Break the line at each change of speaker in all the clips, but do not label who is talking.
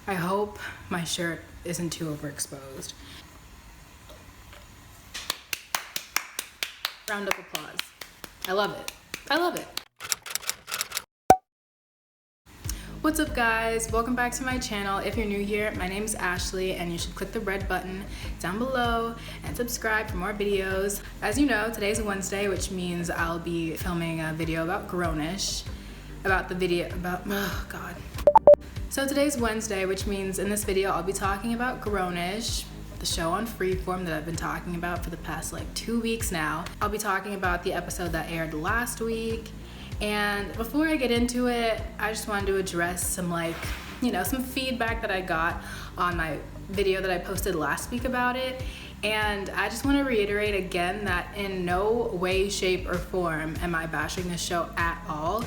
I hope my shirt isn't too overexposed. Round of applause. I love it. I love it. What's up guys? Welcome back to my channel. If you're new here, my name is Ashley and you should click the red button down below and subscribe for more videos. As you know, today's Wednesday, which means I'll be filming a video about Grownish. Oh God. So today's Wednesday, which means in this video I'll be talking about Grownish, the show on Freeform that I've been talking about for the past like 2 weeks now. I'll be talking about the episode that aired last week. And before I get into it, I just wanted to address some some feedback that I got on my video that I posted last week about it. And I just want to reiterate again that in no way, shape, or form am I bashing this show at all.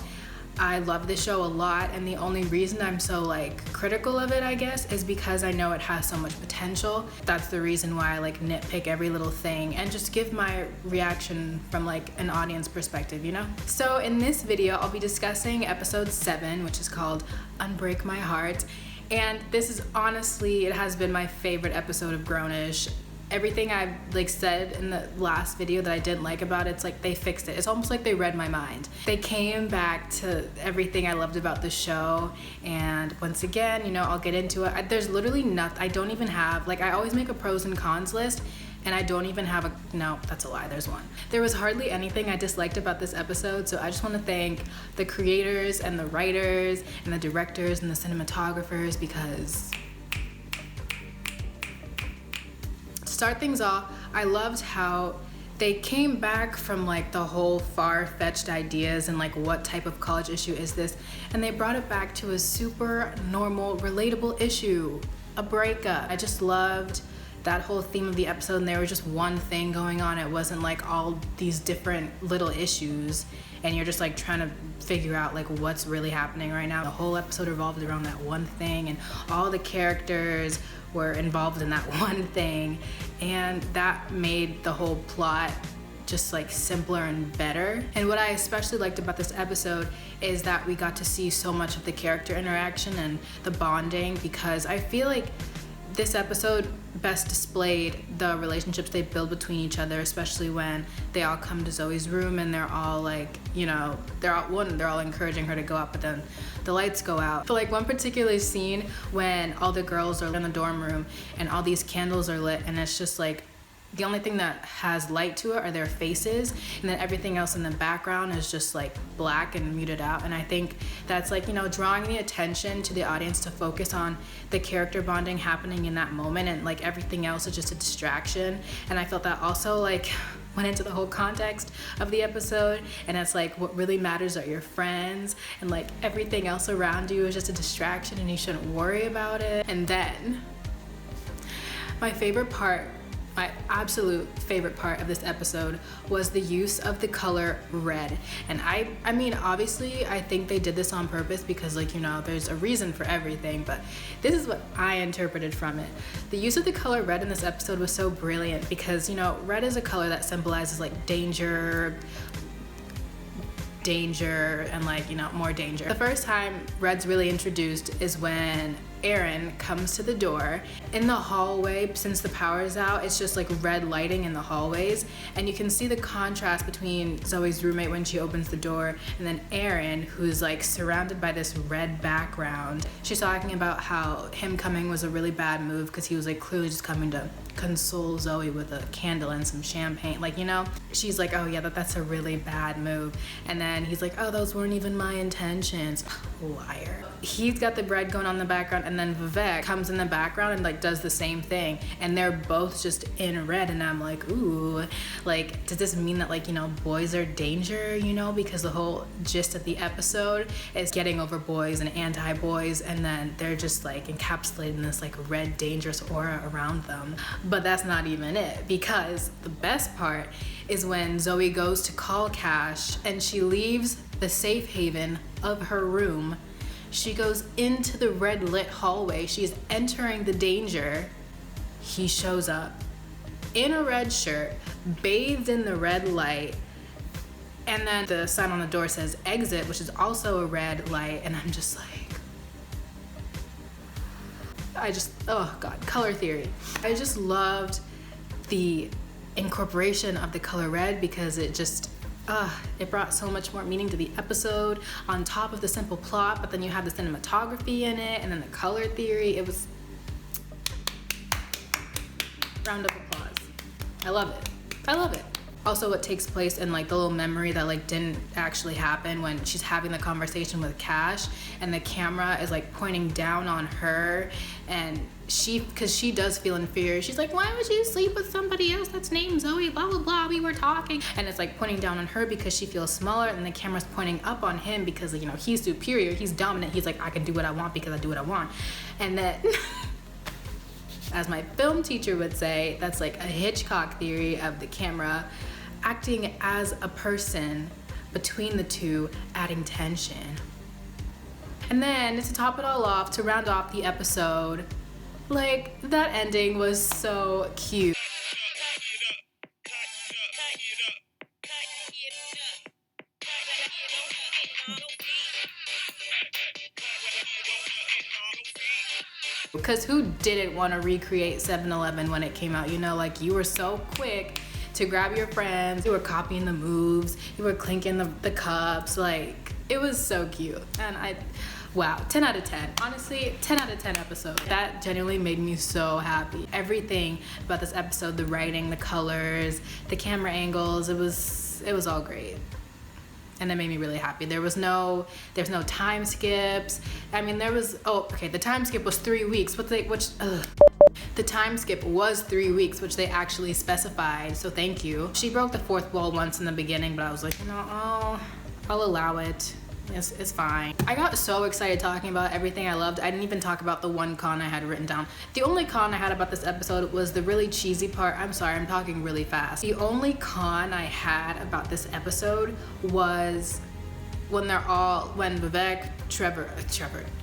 I love this show a lot, and the only reason I'm so critical of it, I guess, is because I know it has so much potential. That's the reason why I nitpick every little thing and just give my reaction from an audience perspective, you know? So in this video, I'll be discussing episode 7, which is called Unbreak My Heart. And this is honestly, it has been my favorite episode of Grownish. Everything I've said in the last video that I didn't like about it, it's they fixed it. It's almost like they read my mind. They came back to everything I loved about the show, and once again, I'll get into it. There's literally nothing, I don't even have, I always make a pros and cons list, and I don't even have no, that's a lie, there's one. There was hardly anything I disliked about this episode, so I just want to thank the creators and the writers and the directors and the cinematographers, because start things off, I loved how they came back from the whole far-fetched ideas and what type of college issue is this, and they brought it back to a super normal, relatable issue, a breakup. I just loved that whole theme of the episode, and there was just one thing going on. It wasn't all these different little issues and you're just trying to figure out what's really happening right now. The whole episode revolved around that one thing, and all the characters were involved in that one thing, and that made the whole plot just simpler and better. And what I especially liked about this episode is that we got to see so much of the character interaction and the bonding, because I feel this episode best displayed the relationships they build between each other, especially when they all come to Zoe's room and they're all they're all encouraging her to go out, but then the lights go out. For one particular scene when all the girls are in the dorm room and all these candles are lit, and it's just the only thing that has light to it are their faces, and then everything else in the background is just black and muted out. And I think that's drawing the attention to the audience to focus on the character bonding happening in that moment, and everything else is just a distraction. And I felt that also went into the whole context of the episode, and it's what really matters are your friends, and everything else around you is just a distraction and you shouldn't worry about it. And then my absolute favorite part of this episode was the use of the color red. And I mean, obviously, I think they did this on purpose because there's a reason for everything, but this is what I interpreted from it. The use of the color red in this episode was so brilliant because, red is a color that symbolizes danger, and more danger. The first time red's really introduced is when Aaron comes to the door. In the hallway, since the power's out, it's just red lighting in the hallways, and you can see the contrast between Zoe's roommate when she opens the door and then Aaron, who's surrounded by this red background. She's talking about how him coming was a really bad move because he was clearly just coming to console Zoe with a candle and some champagne, she's oh yeah, that's a really bad move. And then he's oh, those weren't even my intentions. Liar. He's got the bread going on in the background, and then Vivek comes in the background and does the same thing, and they're both just in red, and I'm ooh, does this mean that boys are danger, because the whole gist of the episode is getting over boys and anti-boys, and then they're just encapsulated in this red dangerous aura around them. But that's not even it, because the best part is when Zoe goes to call Cash and she leaves the safe haven of her room. She goes into the red lit hallway. She's entering the danger. He shows up in a red shirt, bathed in the red light, and then the sign on the door says exit, which is also a red light, and I'm just I just, oh God, color theory. I just loved the incorporation of the color red because it just, it brought so much more meaning to the episode on top of the simple plot, but then you have the cinematography in it and then the color theory. It was, round of applause. I love it. I love it. Also, it takes place in like the little memory that like didn't actually happen when she's having the conversation with Cash and the camera is like pointing down on her, and because she does feel inferior. She's like, why would you sleep with somebody else that's named Zoe, blah blah blah, we were talking, and it's like pointing down on her because she feels smaller, and the camera's pointing up on him because, you know, he's superior, he's dominant, he's like, I can do what I want because I do what I want. And then as my film teacher would say, that's like a Hitchcock theory of the camera acting as a person between the two, adding tension. And then to top it all off, to round off the episode, like, that ending was so cute. Because who didn't want to recreate 7-Eleven when it came out? You know, like, you were so quick to grab your friends, you were copying the moves, you were clinking the cups, like, it was so cute. And wow, 10 out of 10. Honestly, 10 out of 10 episode. That genuinely made me so happy. Everything about this episode, the writing, the colors, the camera angles, it was all great. And it made me really happy. There's no time skips. I mean, the time skip was 3 weeks. The time skip was 3 weeks, which they actually specified, so thank you. She broke the fourth wall once in the beginning, but I was like, you know, I'll allow it. It's fine. I got so excited talking about everything I loved. I didn't even talk about the one con I had written down. The only con I had about this episode was the really cheesy part. I'm sorry, I'm talking really fast. The only con I had about this episode was when Vivek,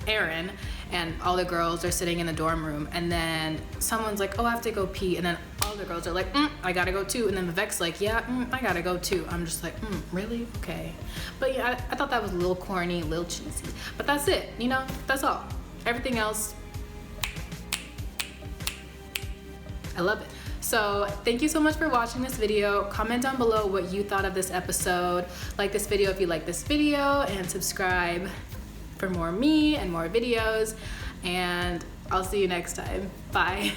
Aaron, and all the girls are sitting in the dorm room, and then someone's like, oh, I have to go pee, and then all the girls are like, I gotta go too, and then Vivek's like, yeah, I gotta go too. I'm just like, really? Okay. But yeah, I thought that was a little corny, a little cheesy, but that's it, you know, that's all. Everything else, I love it. So thank you so much for watching this video. Comment down below what you thought of this episode. Like this video if you like this video, and subscribe for more me and more videos. And I'll see you next time. Bye.